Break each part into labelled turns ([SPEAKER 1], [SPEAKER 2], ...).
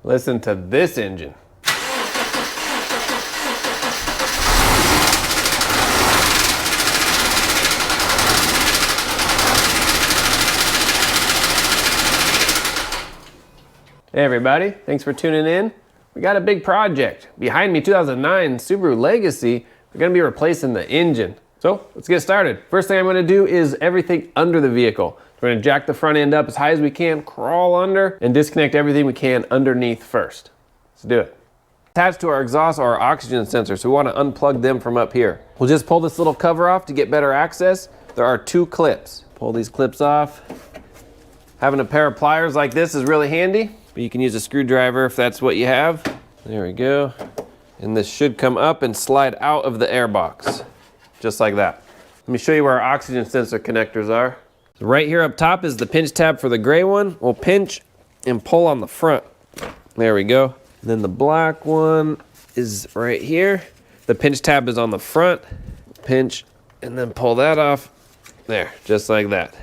[SPEAKER 1] Listen to this engine. Hey everybody, thanks for tuning in. We got a big project. Behind me, 2009 Subaru Legacy. We're gonna be replacing the engine. So let's get started. First thing I'm gonna do is everything under the vehicle. We're gonna jack the front end up as high as we can, crawl under, and disconnect everything we can underneath first. Let's do it. Attached to our exhaust are our oxygen sensors, so we wanna unplug them from up here. We'll just pull this little cover off to get better access. There are 2 clips. Pull these clips off. Having a pair of pliers like this is really handy. But you can use a screwdriver if that's what you have. There we go. And this should come up and slide out of the air box, just like that. Let me show you where our oxygen sensor connectors are. So right here up top is the pinch tab for the gray one. We'll pinch and pull on the front. There we go. And then the black one is right here. The pinch tab is on the front. Pinch and then pull that off. There, just like that.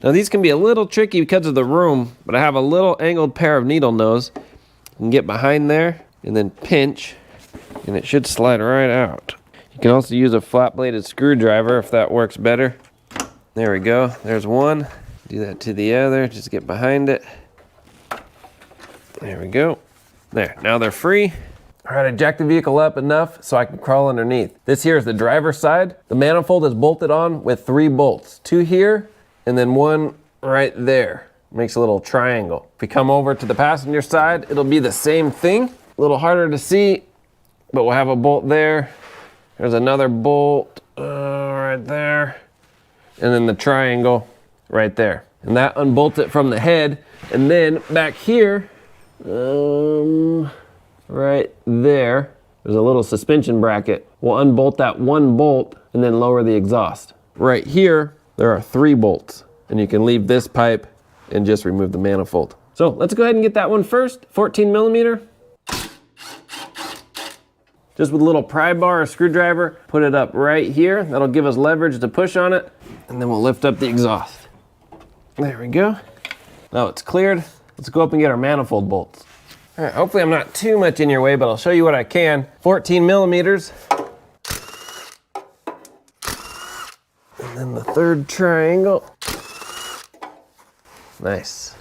[SPEAKER 1] Now these can be a little tricky because of the room, but I have a little angled pair of needle nose. You can get behind there and then pinch, and it should slide right out. You can also use a flat bladed screwdriver if that works better. There we go, there's one. Do that to the other, just get behind it. There we go. There, now they're free. All right, I jacked the vehicle up enough so I can crawl underneath. This here is the driver's side. The manifold is bolted on with 3 bolts, 2 here, and then 1 right there. Makes a little triangle. If we come over to the passenger side, it'll be the same thing. A little harder to see, but we'll have a bolt there. There's another bolt right there. And then the triangle right there. And that unbolts it from the head. And then back here, right there, there's a little suspension bracket. We'll unbolt that 1 bolt and then lower the exhaust. Right here, there are 3 bolts, and you can leave this pipe and just remove the manifold. So let's go ahead and get that one first. 14 millimeter. Just with a little pry bar or screwdriver, put it up right here. That'll give us leverage to push on it, and then we'll lift up the exhaust. There we go. Now it's cleared. Let's go up and get our manifold bolts. All right, hopefully I'm not too much in your way, but I'll show you what I can. 14 millimeters. And then the 3rd triangle. Nice.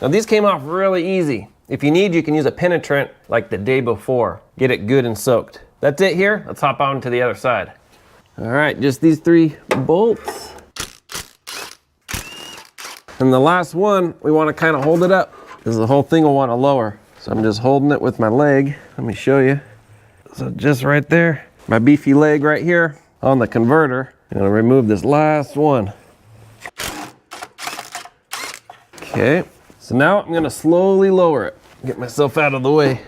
[SPEAKER 1] Now these came off really easy. If you need, you can use a penetrant like the day before. Get it good and soaked. That's it here. Let's hop on to the other side. All right, just these 3 bolts. And the last one, we want to kind of hold it up because the whole thing will want to lower. So I'm just holding it with my leg. Let me show you. So just right there, my beefy leg right here on the converter. I'm gonna remove this last one. Okay, so now I'm gonna slowly lower it. Get myself out of the way.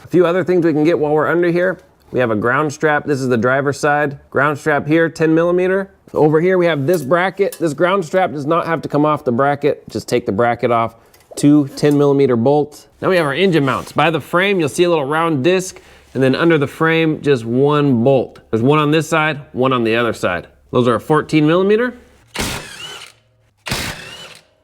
[SPEAKER 1] A few other things we can get while we're under here. We have a ground strap. This is the driver's side. Ground strap here, 10 millimeter. Over here we have this bracket. This ground strap does not have to come off the bracket. Just take the bracket off. 2 10 millimeter bolts. Now we have our engine mounts. By the frame, you'll see a little round disc, and then under the frame, just 1 bolt. There's 1 on this side, 1 on the other side. Those are a 14 millimeter.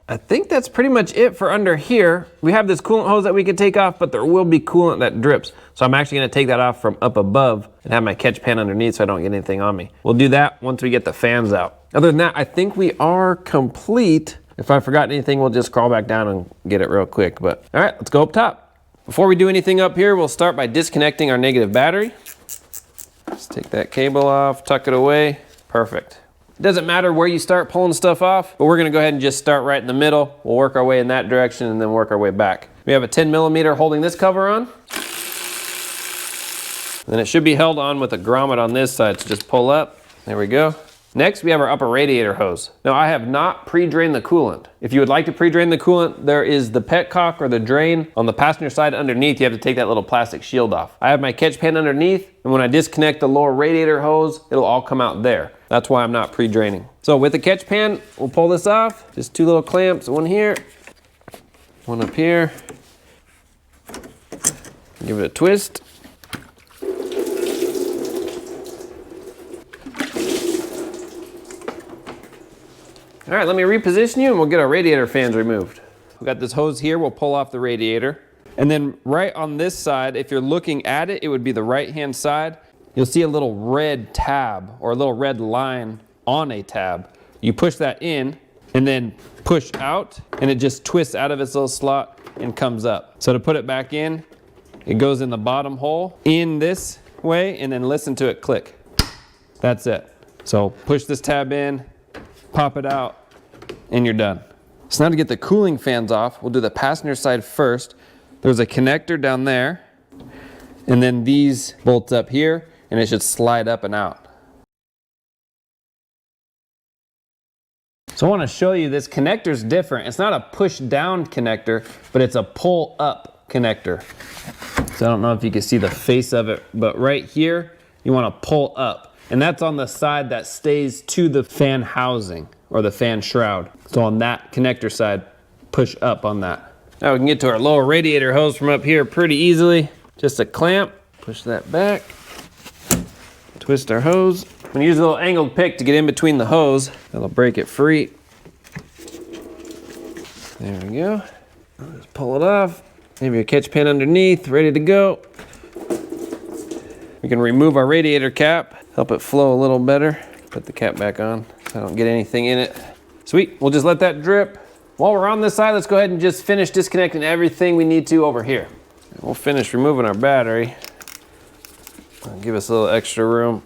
[SPEAKER 1] I think that's pretty much it for under here. We have this coolant hose that we can take off, but there will be coolant that drips. So I'm actually gonna take that off from up above and have my catch pan underneath so I don't get anything on me. We'll do that once we get the fans out. Other than that, I think we are complete. If I forgot anything, we'll just crawl back down and get it real quick. But all right, let's go up top. Before we do anything up here, we'll start by disconnecting our negative battery. Just take that cable off, tuck it away. Perfect. It doesn't matter where you start pulling stuff off, but we're gonna go ahead and just start right in the middle. We'll work our way in that direction and then work our way back. We have a 10 millimeter holding this cover on. Then it should be held on with a grommet on this side, so just pull up. There we go. Next, we have our upper radiator hose. Now, I have not pre-drained the coolant. If you would like to pre-drain the coolant, there is the petcock or the drain on the passenger side underneath. You have to take that little plastic shield off. I have my catch pan underneath, and when I disconnect the lower radiator hose, it'll all come out there. That's why I'm not pre-draining. So with the catch pan, we'll pull this off. Just 2 little clamps, 1 here, 1 up here. Give it a twist. All right, let me reposition you and we'll get our radiator fans removed. We got this hose here, we'll pull off the radiator. And then right on this side, if you're looking at it, it would be the right-hand side. You'll see a little red tab or a little red line on a tab. You push that in and then push out and it just twists out of its little slot and comes up. So to put it back in, it goes in the bottom hole in this way and then listen to it click. That's it. So push this tab in, pop it out, and you're done. So now to get the cooling fans off, we'll do the passenger side first. There's a connector down there, and then these bolts up here, and it should slide up and out. So I want to show you this connector's different. It's not a push down connector, but it's a pull up connector. So I don't know if you can see the face of it, but right here, you want to pull up. And that's on the side that stays to the fan housing or the fan shroud. So on that connector side, push up on that. Now we can get to our lower radiator hose from up here pretty easily. Just a clamp, push that back, twist our hose. I'm gonna use a little angled pick to get in between the hose. That'll break it free. There we go. Just pull it off. Maybe a catch pin underneath, ready to go. We can remove our radiator cap, help it flow a little better. Put the cap back on so I don't get anything in it. Sweet, we'll just let that drip. While we're on this side, let's go ahead and just finish disconnecting everything we need to over here. We'll finish removing our battery. Give us a little extra room.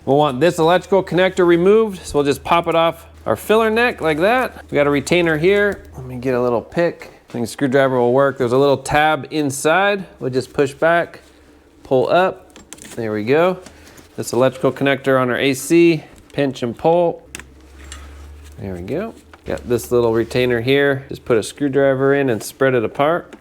[SPEAKER 1] We'll want this electrical connector removed, so we'll just pop it off our filler neck like that. We got a retainer here. Let me get a little pick. I think a screwdriver will work. There's a little tab inside. We'll just push back, pull up. There we go. This electrical connector on our AC, pinch and pull. There we go. Got this little retainer here. Just put a screwdriver in and spread it apart.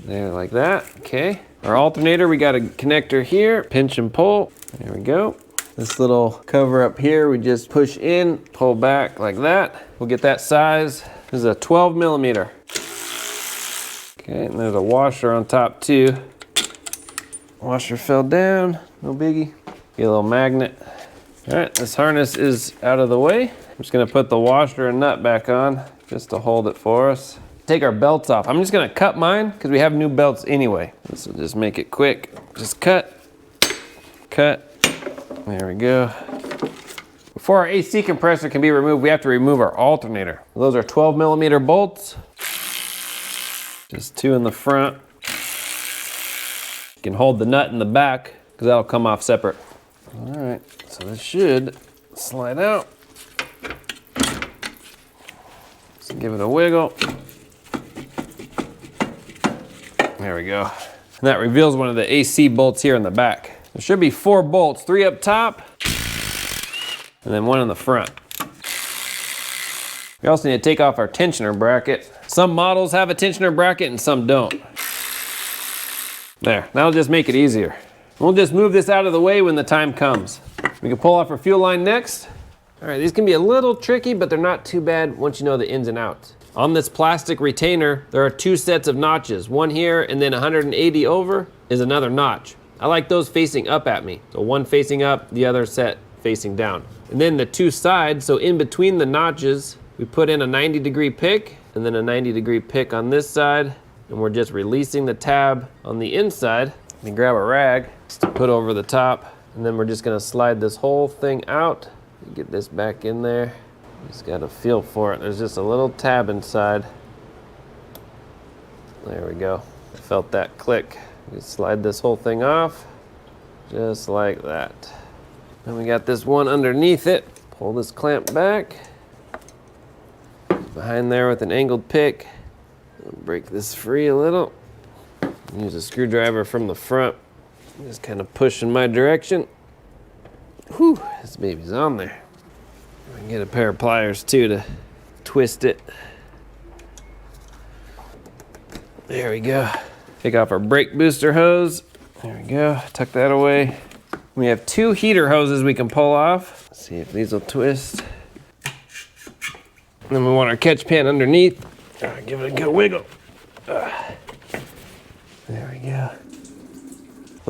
[SPEAKER 1] There, like that. Okay. Our alternator, we got a connector here. Pinch and pull. There we go. This little cover up here, we just push in, pull back like that. We'll get that size. This is a 12 millimeter. Okay, and there's a washer on top too. Washer fell down, no biggie. Get a little magnet. All right, this harness is out of the way. I'm just gonna put the washer and nut back on just to hold it for us. Take our belts off. I'm just gonna cut mine because we have new belts anyway. This will just make it quick. Just cut, cut. There we go. Before our AC compressor can be removed, we have to remove our alternator. Those are 12 millimeter bolts. Just two in the front. You can hold the nut in the back because that'll come off separate. All right, so this should slide out. Let's give it a wiggle. There we go. And that reveals one of the AC bolts here in the back. There should be 4 bolts, 3 up top, and then 1 in the front. We also need to take off our tensioner bracket. Some models have a tensioner bracket and some don't. There, that'll just make it easier. We'll just move this out of the way when the time comes. We can pull off our fuel line next. All right, these can be a little tricky, but they're not too bad once you know the ins and outs. On this plastic retainer, there are 2 sets of notches. One here and then 180 over is another notch. I like those facing up at me. So one facing up, the other set facing down. And then the 2 sides, so in between the notches, we put in a 90-degree pick and then a 90-degree pick on this side. And we're just releasing the tab on the inside. Let me grab a rag just to put over the top. And then we're just gonna slide this whole thing out. Get this back in there. Just got a feel for it. There's just a little tab inside. There we go. I felt that click. Just slide this whole thing off, just like that. Then we got this one underneath it. Pull this clamp back. Behind there with an angled pick. Break this free a little. Use a screwdriver from the front. Just kind of push in my direction. Whew, this baby's on there. I can get a pair of pliers too to twist it. There we go. Take off our brake booster hose. There we go, tuck that away. We have 2 heater hoses we can pull off. Let's see if these will twist. And then we want our catch pan underneath. Give it a good wiggle. There we go.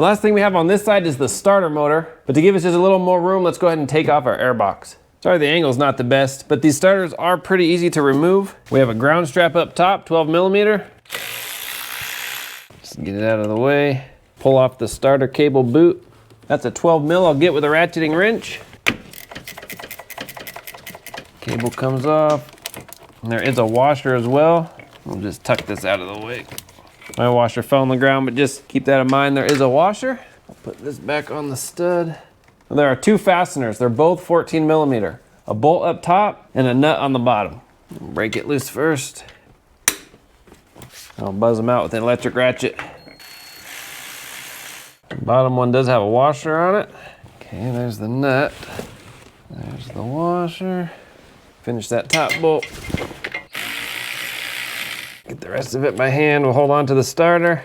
[SPEAKER 1] The last thing we have on this side is the starter motor, but to give us just a little more room, let's go ahead and take off our air box. Sorry, the angle's not the best, but these starters are pretty easy to remove. We have a ground strap up top, 12 millimeter. Just get it out of the way. Pull off the starter cable boot. That's a 12 mil I'll get with a ratcheting wrench. Cable comes off. And there is a washer as well. We'll just tuck this out of the way. My washer fell on the ground, but just keep that in mind, there is a washer. I'll put this back on the stud. There are two fasteners. They're both 14 millimeter. A bolt up top and a nut on the bottom. Break it loose first. I'll buzz them out with an electric ratchet. The bottom one does have a washer on it. Okay, there's the nut. There's the washer. Finish that top bolt. Get the rest of it by hand. We'll hold on to the starter.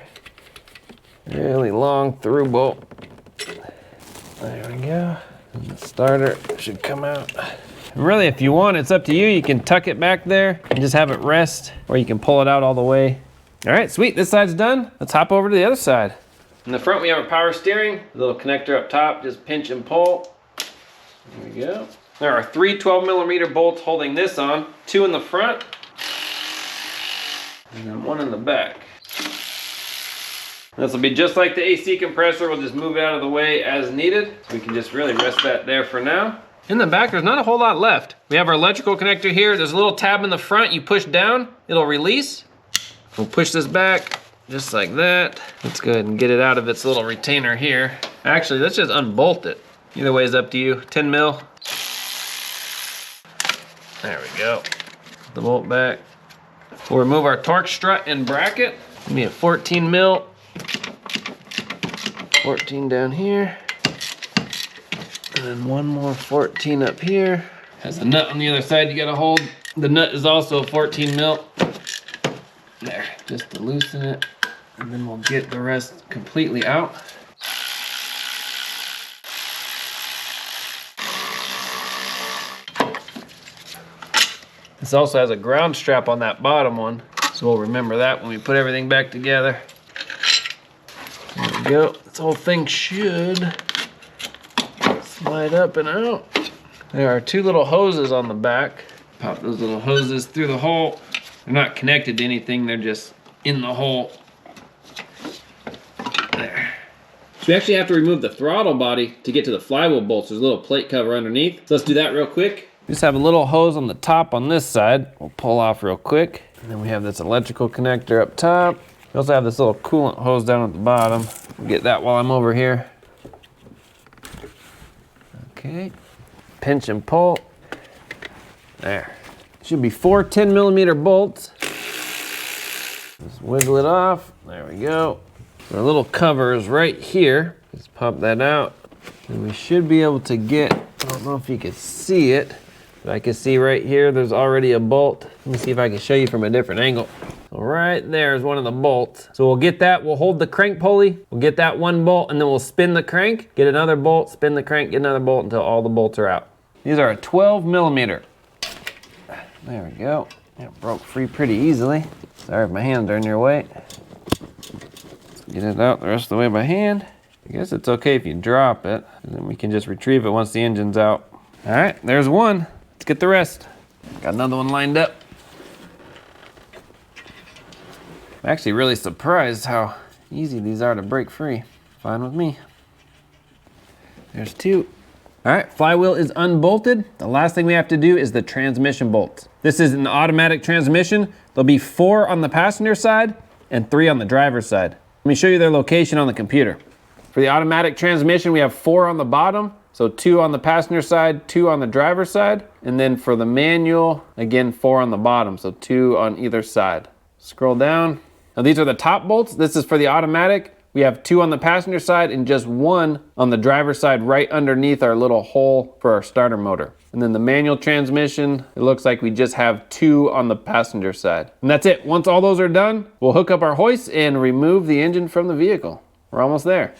[SPEAKER 1] Really long through bolt. There we go. And the starter should come out. And really, if you want, it's up to you. You can tuck it back there and just have it rest, or you can pull it out all the way. All right, sweet, this side's done. Let's hop over to the other side. In the front, we have a power steering, a little connector up top, just pinch and pull. There we go. There are 3 12 millimeter bolts holding this on, 2 in the front, and then 1 in the back. This will be just like the AC compressor. We'll just move it out of the way as needed. So we can just really rest that there for now. In the back, there's not a whole lot left. We have our electrical connector here. There's a little tab in the front. You push down, it'll release. We'll push this back just like that. Let's go ahead and get it out of its little retainer here. Actually, let's just unbolt it. Either way is up to you. 10 mil. There we go. The bolt back. We'll remove our torque strut and bracket. Give me a 14 mil. 14 down here. And then one more 14 up here. Has a nut on the other side you gotta hold. The nut is also 14 mil. There, just to loosen it. And then we'll get the rest completely out. This also has a ground strap on that bottom one, so we'll remember that when we put everything back together. There we go. This whole thing should slide up and out. There are 2 little hoses on the back. Pop those little hoses through the hole. They're not connected to anything, they're just in the hole. There. So we actually have to remove the throttle body to get to the flywheel bolts. There's a little plate cover underneath. So let's do that real quick. We just have a little hose on the top on this side. We'll pull off real quick. And then we have this electrical connector up top. We also have this little coolant hose down at the bottom. We'll get that while I'm over here. Okay. Pinch and pull. There. Should be 4 10 millimeter bolts. Just wiggle it off. There we go. Our little cover is right here. Just pop that out. And we should be able to get, I don't know if you can see it, but I can see right here there's already a bolt. Let me see if I can show you from a different angle. So right there is one of the bolts. So we'll get that, we'll hold the crank pulley, we'll get that one bolt, and then we'll spin the crank, get another bolt, spin the crank, get another bolt until all the bolts are out. These are a 12 millimeter. There we go. It broke free pretty easily. Sorry if my hands are in your way. Let's get it out the rest of the way by hand. I guess it's okay if you drop it, and then we can just retrieve it once the engine's out. All right, there's one. Let's get the rest. Got another one lined up. I'm actually really surprised how easy these are to break free. Fine with me. There's 2. All right, flywheel is unbolted. The last thing we have to do is the transmission bolts. This is an automatic transmission. There'll be 4 on the passenger side and 3 on the driver's side. Let me show you their location on the computer. For the automatic transmission, we have 4 on the bottom. So 2 on the passenger side, 2 on the driver's side. And then for the manual, again, 4 on the bottom. So 2 on either side. Scroll down. Now these are the top bolts. This is for the automatic. We have 2 on the passenger side and just 1 on the driver's side right underneath our little hole for our starter motor. And then the manual transmission, it looks like we just have 2 on the passenger side. And that's it. Once all those are done, we'll hook up our hoist and remove the engine from the vehicle. We're almost there.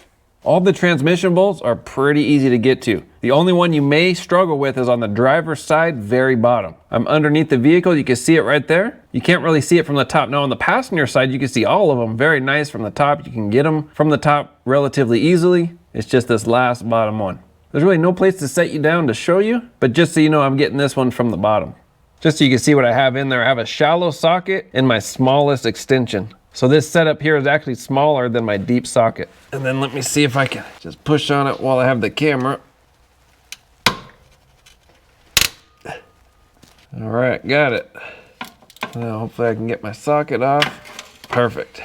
[SPEAKER 1] All the transmission bolts are pretty easy to get to. The only one you may struggle with is on the driver's side, very bottom. I'm underneath the vehicle, you can see it right there. You can't really see it from the top. Now on the passenger side, you can see all of them very nice from the top. You can get them from the top relatively easily. It's just this last bottom one. There's really no place to set you down to show you, but just so you know, I'm getting this one from the bottom. Just so you can see what I have in there, I have a shallow socket and my smallest extension. So this setup here is actually smaller than my deep socket. And then let me see if I can just push on it while I have the camera. All right, got it. Now hopefully I can get my socket off. Perfect.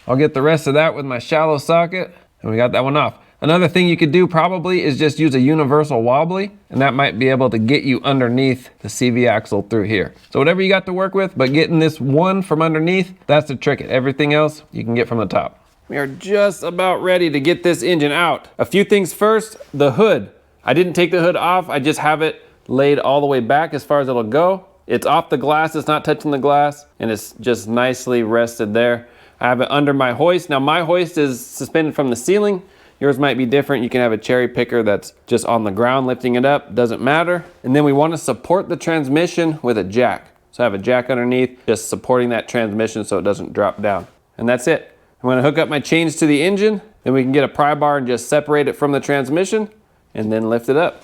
[SPEAKER 1] I'll get the rest of that with my shallow socket, and we got that one off. Another thing you could do probably is just use a universal wobbly, and that might be able to get you underneath the CV axle through here. So whatever you got to work with, but getting this one from underneath, that's the trick. Everything else you can get from the top. We are just about ready to get this engine out. A few things first, the hood. I didn't take the hood off, I just have it laid all the way back as far as it'll go. It's off the glass, it's not touching the glass, and it's just nicely rested there. I have it under my hoist. Now my hoist is suspended from the ceiling. Yours might be different. You can have a cherry picker that's just on the ground lifting it up, doesn't matter. And then we want to support the transmission with a jack. So I have a jack underneath, just supporting that transmission so it doesn't drop down. And that's it. I'm gonna hook up my chains to the engine, then we can get a pry bar and just separate it from the transmission and then lift it up.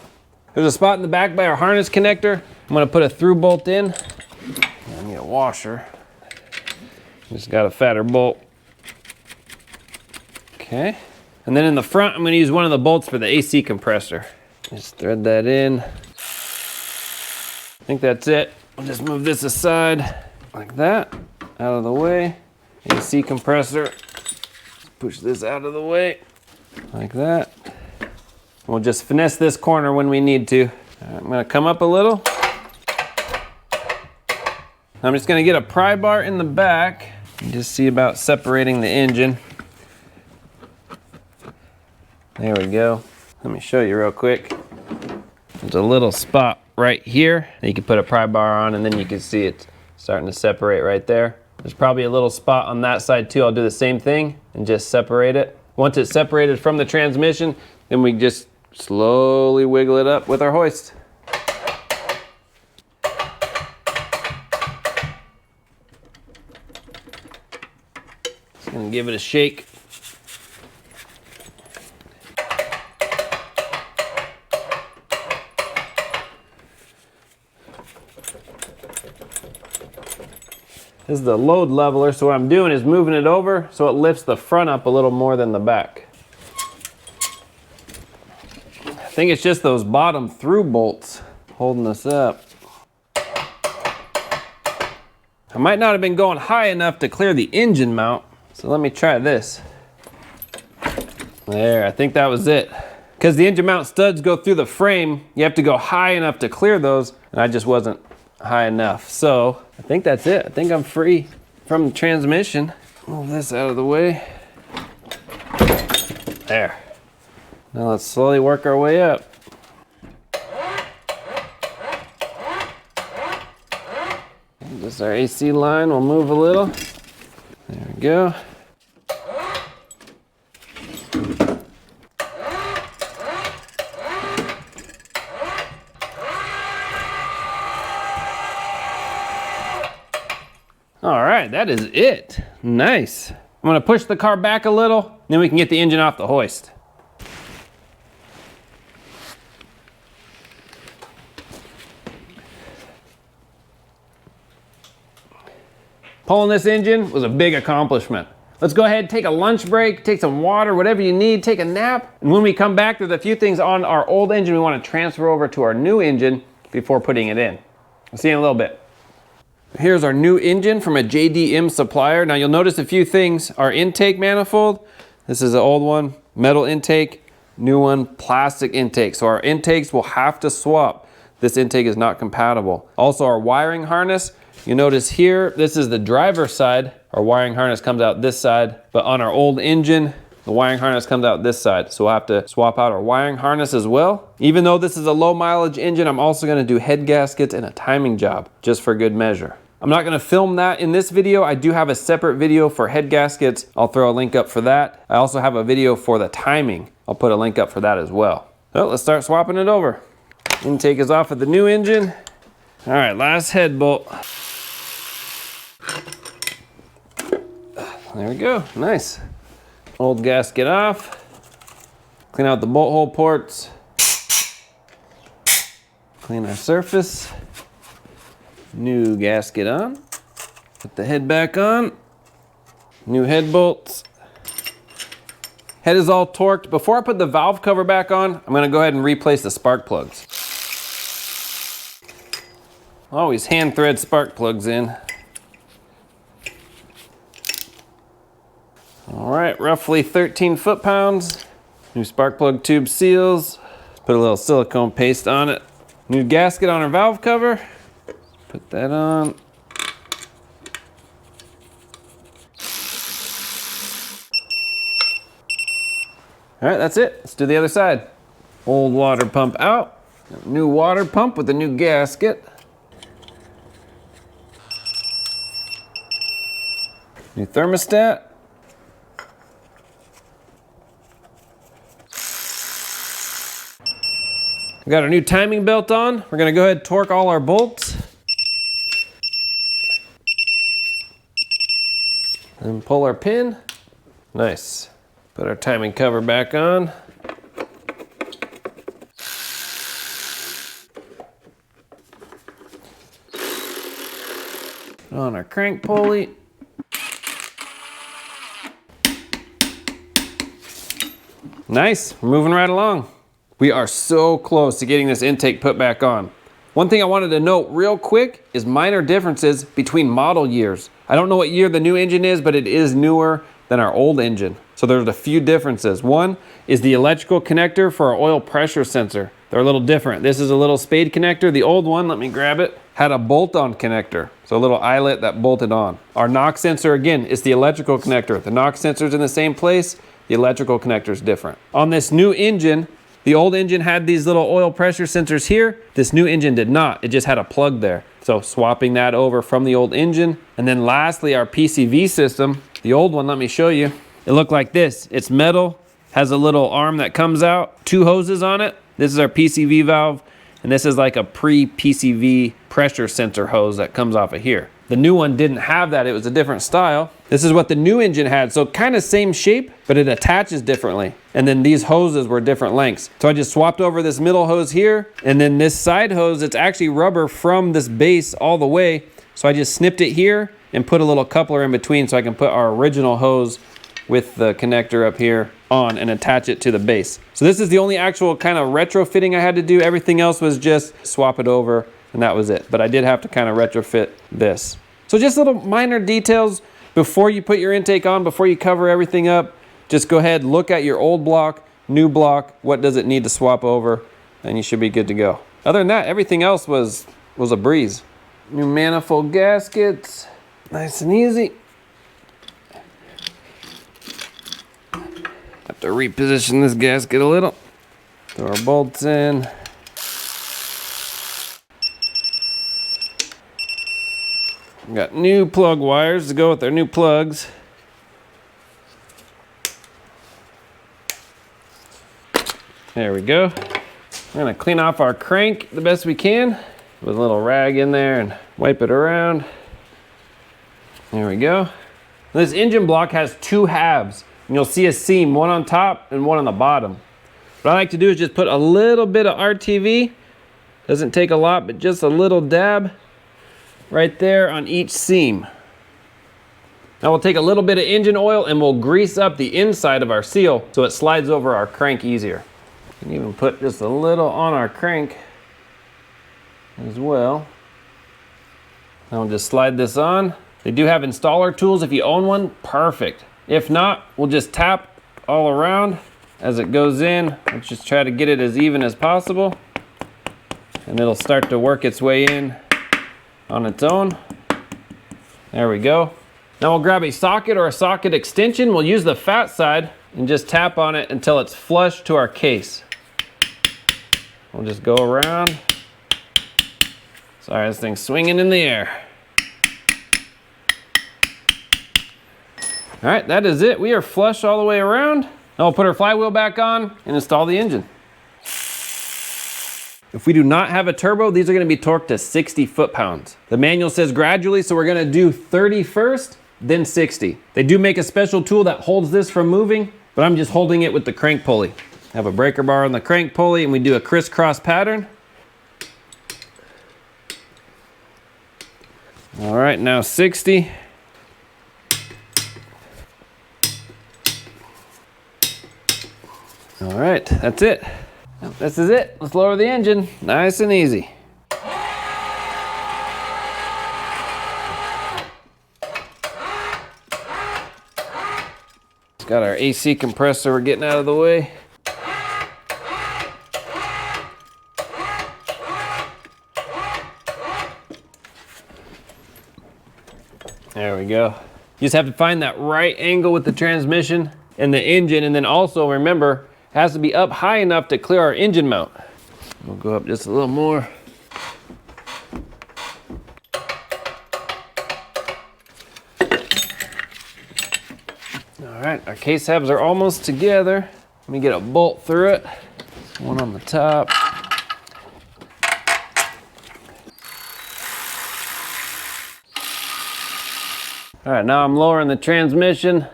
[SPEAKER 1] There's a spot in the back by our harness connector. I'm gonna put a through bolt in. I need a washer. Just got a fatter bolt. Okay. And then in the front, I'm gonna use one of the bolts for the AC compressor. Just thread that in. I think that's it. I'll just move this aside like that, out of the way. AC compressor. Push this out of the way, like that. We'll just finesse this corner when we need to. I'm gonna come up a little. I'm just gonna get a pry bar in the back and just see about separating the engine. There we go. Let me show you real quick. There's a little spot right here that you can put a pry bar on, and then you can see it starting to separate right there. There's probably a little spot on that side too. I'll do the same thing and just separate it. Once it's separated from the transmission, then we just slowly wiggle it up with our hoist. Just gonna give it a shake. This is the load leveler, so what I'm doing is moving it over so it lifts the front up a little more than the back. I think it's just those bottom through bolts holding us up. I might not have been going high enough to clear the engine mount, so let me try this. There, I think that was it. Because the engine mount studs go through the frame, you have to go high enough to clear those, and I just wasn't high enough. So I think that's it. I think I'm free from the transmission. Move this out of the way. There. Now let's slowly work our way up. Just our AC line will move a little. There we go. All right, that is it. Nice. I'm gonna push the car back a little, then we can get the engine off the hoist. Pulling this engine was a big accomplishment. Let's go ahead, take a lunch break, take some water, whatever you need, take a nap. And when we come back, there's a few things on our old engine we wanna transfer over to our new engine before putting it in. I'll see you in a little bit. Here's our new engine from a JDM supplier. Now you'll notice a few things. Our intake manifold, this is an old one, metal intake, new one, plastic intake. So our intakes will have to swap. This intake is not compatible. Also our wiring harness, you notice here, this is the driver's side. Our wiring harness comes out this side, but on our old engine, the wiring harness comes out this side. So we'll have to swap out our wiring harness as well. Even though this is a low mileage engine, I'm also gonna do head gaskets and a timing job, just for good measure. I'm not gonna film that in this video. I do have a separate video for head gaskets. I'll throw a link up for that. I also have a video for the timing. I'll put a link up for that as well. So let's start swapping it over. Intake is off of the new engine. All right, last head bolt. There we go, nice. Old gasket off. Clean out the bolt hole ports. Clean our surface. New gasket on. Put the head back on. New head bolts. Head is all torqued. Before I put the valve cover back on, I'm gonna go ahead and replace the spark plugs. Always hand thread spark plugs in. All right, roughly 13 foot-pounds. New spark plug tube seals. Put a little silicone paste on it. New gasket on our valve cover. Put that on. All right, that's it. Let's do the other side. Old water pump out. New water pump with a new gasket. New thermostat. We got our new timing belt on. We're gonna go ahead and torque all our bolts. And pull our pin. Nice. Put our timing cover back on. Put on our crank pulley. Nice, we're moving right along. We are so close to getting this intake put back on. One thing I wanted to note real quick is minor differences between model years. I don't know what year the new engine is, but it is newer than our old engine. So there's a few differences. One is the electrical connector for our oil pressure sensor. They're a little different. This is a little spade connector. The old one, let me grab it, had a bolt-on connector. So a little eyelet that bolted on. Our knock sensor, again, is the electrical connector. The knock sensor's in the same place. The electrical connector is different. On this new engine, the old engine had these little oil pressure sensors here. This new engine did not. It just had a plug there. So swapping that over from the old engine. And then lastly, our PCV system. The old one, let me show you. It looked like this. It's metal, has a little arm that comes out, 2 hoses on it. This is our PCV valve. And this is like a pre-PCV pressure sensor hose that comes off of here. The new one didn't have that, it was a different style. This is what the new engine had, so kind of same shape, but it attaches differently. And then these hoses were different lengths. So I just swapped over this middle hose here, and then this side hose, it's actually rubber from this base all the way. So I just snipped it here and put a little coupler in between so I can put our original hose with the connector up here on and attach it to the base. So this is the only actual kind of retrofitting I had to do. Everything else was just swap it over and that was it. But I did have to kind of retrofit this. So just little minor details before you put your intake on, before you cover everything up. Just go ahead, look at your old block, new block, what does it need to swap over, and you should be good to go. Other than that, everything else was a breeze. New manifold gaskets, nice and easy. Have to reposition this gasket a little. Throw our bolts in. Got new plug wires to go with our new plugs. There we go. We're gonna clean off our crank the best we can with a little rag in there and wipe it around. There we go. This engine block has 2 halves. And you'll see a seam, one on top and one on the bottom. What I like to do is just put a little bit of RTV. Doesn't take a lot, but just a little dab right there on each seam. Now we'll take a little bit of engine oil and we'll grease up the inside of our seal so it slides over our crank easier. You can even put just a little on our crank as well. Now we'll just slide this on. They do have installer tools if you own one, perfect. If not, we'll just tap all around as it goes in. Let's just try to get it as even as possible. And it'll start to work its way in on its own. There we go. Now we'll grab a socket or a socket extension. We'll use the fat side and just tap on it until it's flush to our case. We'll just go around. Sorry, this thing's swinging in the air. All right, that is it. We are flush all the way around. Now we'll put our flywheel back on and install the engine. If we do not have a turbo, these are gonna be torqued to 60 foot-pounds. The manual says gradually, so we're gonna do 30 first, then 60. They do make a special tool that holds this from moving, but I'm just holding it with the crank pulley. I have a breaker bar on the crank pulley and we do a crisscross pattern. All right, now 60. All right, that's it. This is it. Let's lower the engine. Nice and easy. Got our AC compressor we're getting out of the way. There we go. You just have to find that right angle with the transmission and the engine, and then also remember, it has to be up high enough to clear our engine mount. We'll go up just a little more. All right, our case tabs are almost together. Let me get a bolt through it. One on the top. All right, now I'm lowering the transmission,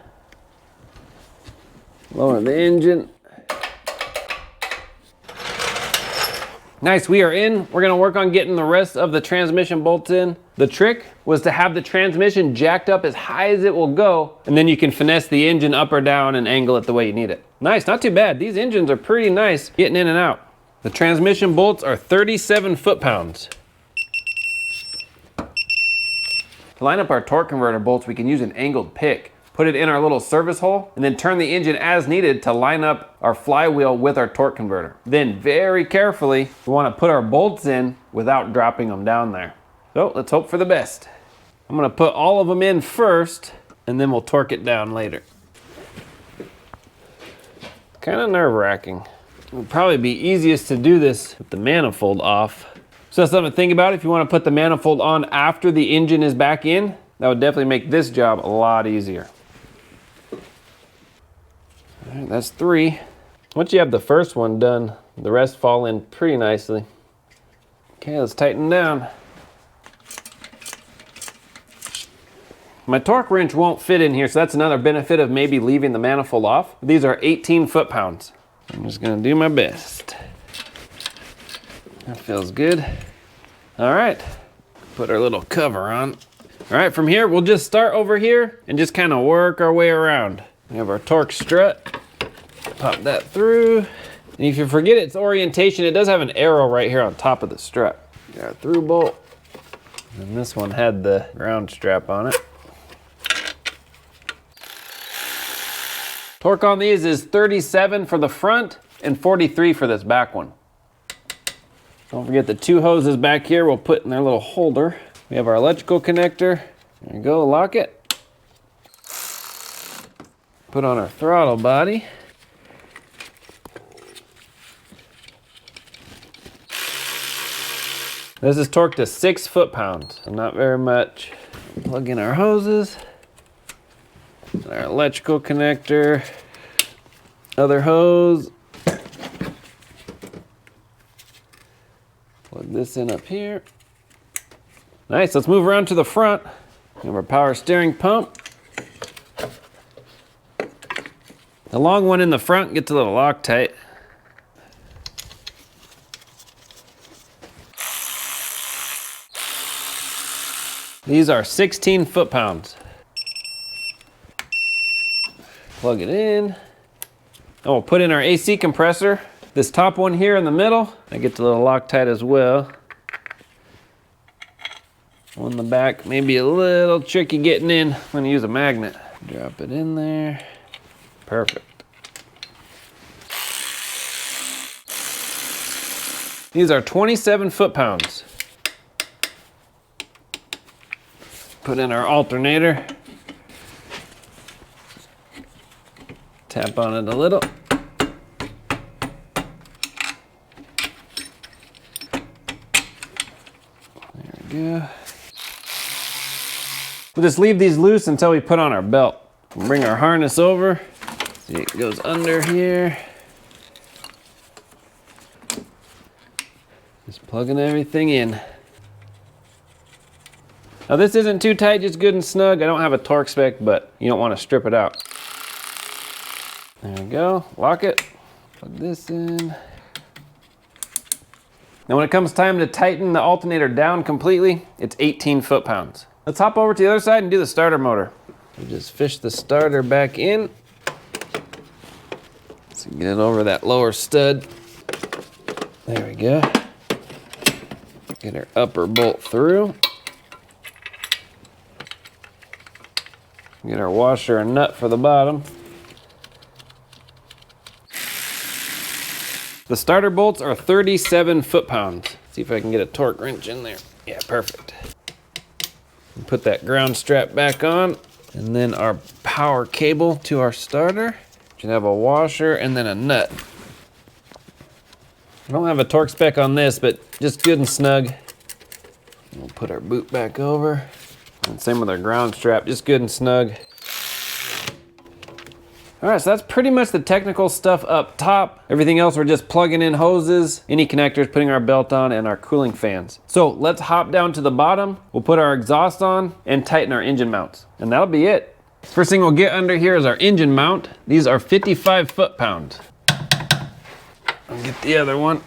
[SPEAKER 1] lowering the engine. Nice, we are in. We're gonna work on getting the rest of the transmission bolts in. The trick was to have the transmission jacked up as high as it will go, and then you can finesse the engine up or down and angle it the way you need it. Nice, not too bad. These engines are pretty nice getting in and out. The transmission bolts are 37 foot-pounds. To line up our torque converter bolts, we can use an angled pick. Put it in our little service hole, and then turn the engine as needed to line up our flywheel with our torque converter. Then very carefully, we want to put our bolts in without dropping them down there. So let's hope for the best. I'm going to put all of them in first, and then we'll torque it down later. Kind of nerve-wracking. It would probably be easiest to do this with the manifold off. So that's something to think about. If you want to put the manifold on after the engine is back in, that would definitely make this job a lot easier. All right, that's 3. Once you have the first one done, the rest fall in pretty nicely. Okay, let's tighten down. My torque wrench won't fit in here, so that's another benefit of maybe leaving the manifold off. These are 18 foot-pounds. I'm just gonna do my best. That feels good. All right, put our little cover on. All right, from here, we'll just start over here and just kind of work our way around. We have our torque strut. Pop that through. And if you forget its orientation, it does have an arrow right here on top of the strut. Got our through bolt. And this one had the ground strap on it. Torque on these is 37 for the front and 43 for this back one. Don't forget the 2 hoses back here we'll put in their little holder. We have our electrical connector. There you go, lock it. Put on our throttle body. This is torqued to 6 foot-pounds, so not very much. Plug in our hoses. Our electrical connector. Other hose. Plug this in up here. Nice, let's move around to the front. We have our power steering pump. The long one in the front gets a little Loctite. These are 16 foot-pounds. Plug it in. And we'll put in our AC compressor. This top one here in the middle, that gets a little Loctite as well. One in the back, maybe a little tricky getting in. I'm gonna use a magnet. Drop it in there. Perfect. These are 27 foot-pounds. Put in our alternator. Tap on it a little. There we go. We'll just leave these loose until we put on our belt. We'll bring our harness over. See, it goes under here. Just plugging everything in. Now this isn't too tight, just good and snug. I don't have a torque spec, but you don't want to strip it out. There we go, lock it. Plug this in. Now when it comes time to tighten the alternator down completely, it's 18 foot-pounds. Let's hop over to the other side and do the starter motor. We just fish the starter back in. So get it over that lower stud. There we go. Get our upper bolt through. Get our washer and nut for the bottom. The starter bolts are 37 foot-pounds. See if I can get a torque wrench in there. Yeah, perfect. And put that ground strap back on, and then our power cable to our starter. Should have a washer and then a nut. I don't have a torque spec on this, but just good and snug. We'll put our boot back over. And same with our ground strap, just good and snug. All right, so that's pretty much the technical stuff up top. Everything else, we're just plugging in hoses, any connectors, putting our belt on, and our cooling fans. So let's hop down to the bottom. We'll put our exhaust on and tighten our engine mounts. And that'll be it. First thing we'll get under here is our engine mount. These are 55 foot-pounds. I'll get the other one.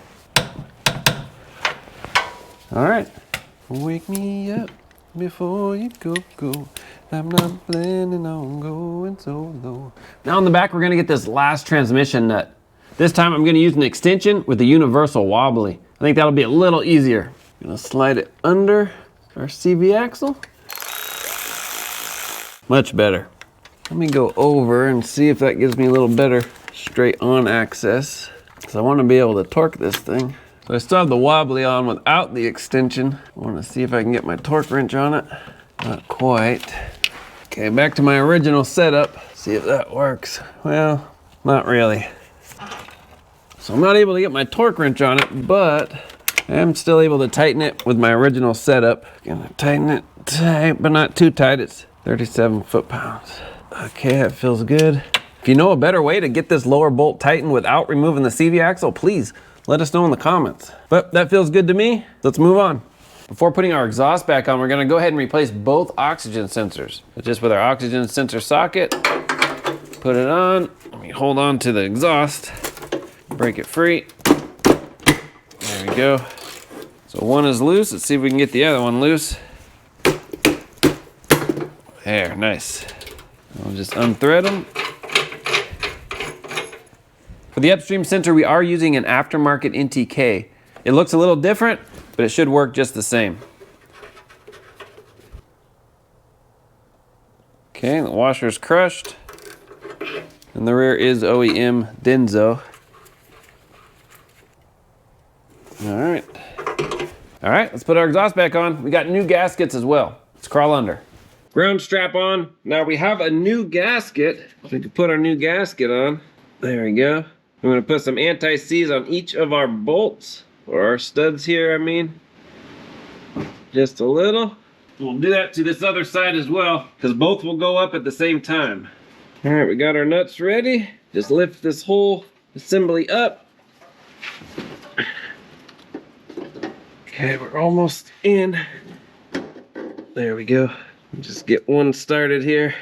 [SPEAKER 1] All right, wake me up before you go. I'm not planning on going so low. Now on the back, we're gonna get this last transmission nut. This time I'm gonna use an extension with a universal wobbly. I think that'll be a little easier. I'm gonna slide it under our CV axle. Much better. Let me go over and see if that gives me a little better straight on access. Because I wanna be able to torque this thing. So I still have the wobbly on without the extension. I wanna see if I can get my torque wrench on it. Not quite. Okay, back to my original setup. See if that works. Well, not really. So I'm not able to get my torque wrench on it, but I am still able to tighten it with my original setup. Gonna tighten it tight, but not too tight. It's 37 foot-pounds. Okay, that feels good. If you know a better way to get this lower bolt tightened without removing the CV axle, please let us know in the comments. But that feels good to me. Let's move on. Before putting our exhaust back on, we're gonna go ahead and replace both oxygen sensors. Just with our oxygen sensor socket, put it on. Let me hold on to the exhaust, break it free. There we go. So one is loose. Let's see if we can get the other one loose. There, nice. I'll just unthread them. For the upstream sensor, we are using an aftermarket NTK. It looks a little different, but it should work just the same. Okay, the washer's crushed. And the rear is OEM Denso. All right. All right, let's put our exhaust back on. We got new gaskets as well. Let's crawl under. Ground strap on. Now we have a new gasket. We can put our new gasket on. There we go. I'm gonna put some anti-seize on each of our bolts, or our studs here, I mean. Just a little. We'll do that to this other side as well, because both will go up at the same time. All right, we got our nuts ready. Just lift this whole assembly up. Okay, we're almost in. There we go. Just get one started here.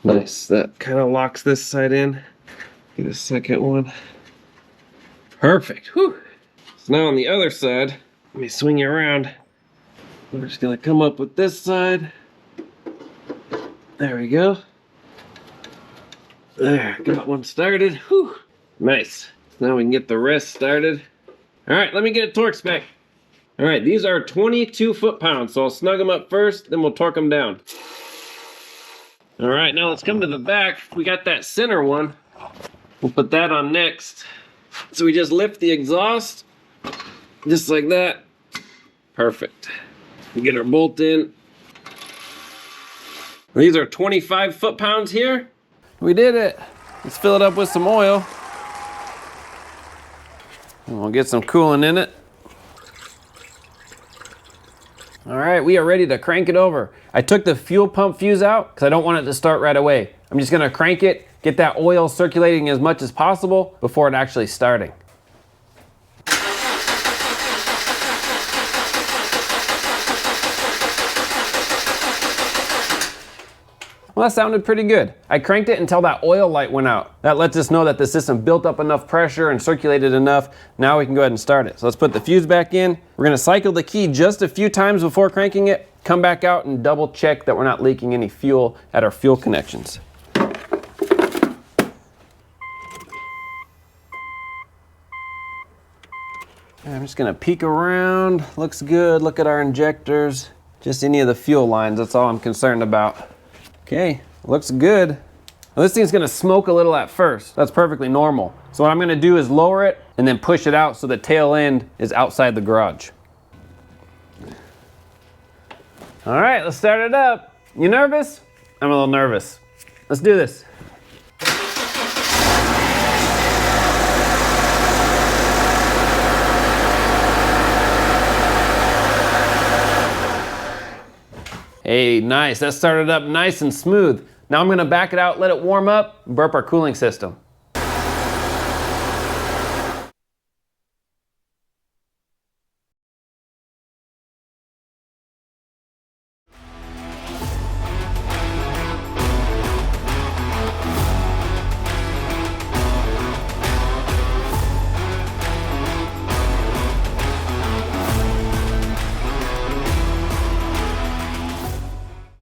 [SPEAKER 1] Nice, that kind of locks this side in. Get a second one. Perfect, whew. So now on the other side, let me swing you around. We're just gonna come up with this side. There we go. There, got one started, whew. Nice, now we can get the rest started. All right, let me get a torque spec. All right, these are 22 foot-pounds, so I'll snug them up first, then we'll torque them down. All right, now let's come to the back. We got that center one. We'll put that on next. So we just lift the exhaust, just like that. Perfect. We get our bolt in. These are 25 foot-pounds here. We did it. Let's fill it up with some oil. And we'll get some coolant in it. All right, we are ready to crank it over. I took the fuel pump fuse out because I don't want it to start right away. I'm just gonna crank it, get that oil circulating as much as possible before it actually starting. Well, that sounded pretty good. I cranked it until that oil light went out. That lets us know that the system built up enough pressure and circulated enough. Now we can go ahead and start it. So let's put the fuse back in. We're gonna cycle the key just a few times before cranking it, come back out and double check that we're not leaking any fuel at our fuel connections. I'm just gonna peek around. Looks good. Look at our injectors. Just any of the fuel lines, that's all I'm concerned about. Okay, looks good. Now this thing's gonna smoke a little at first. That's perfectly normal. So what I'm gonna do is lower it and then push it out so the tail end is outside the garage. All right, let's start it up. You nervous? I'm a little nervous. Let's do this. Hey, nice, that started up nice and smooth. Now I'm gonna back it out, let it warm up, and burp our cooling system.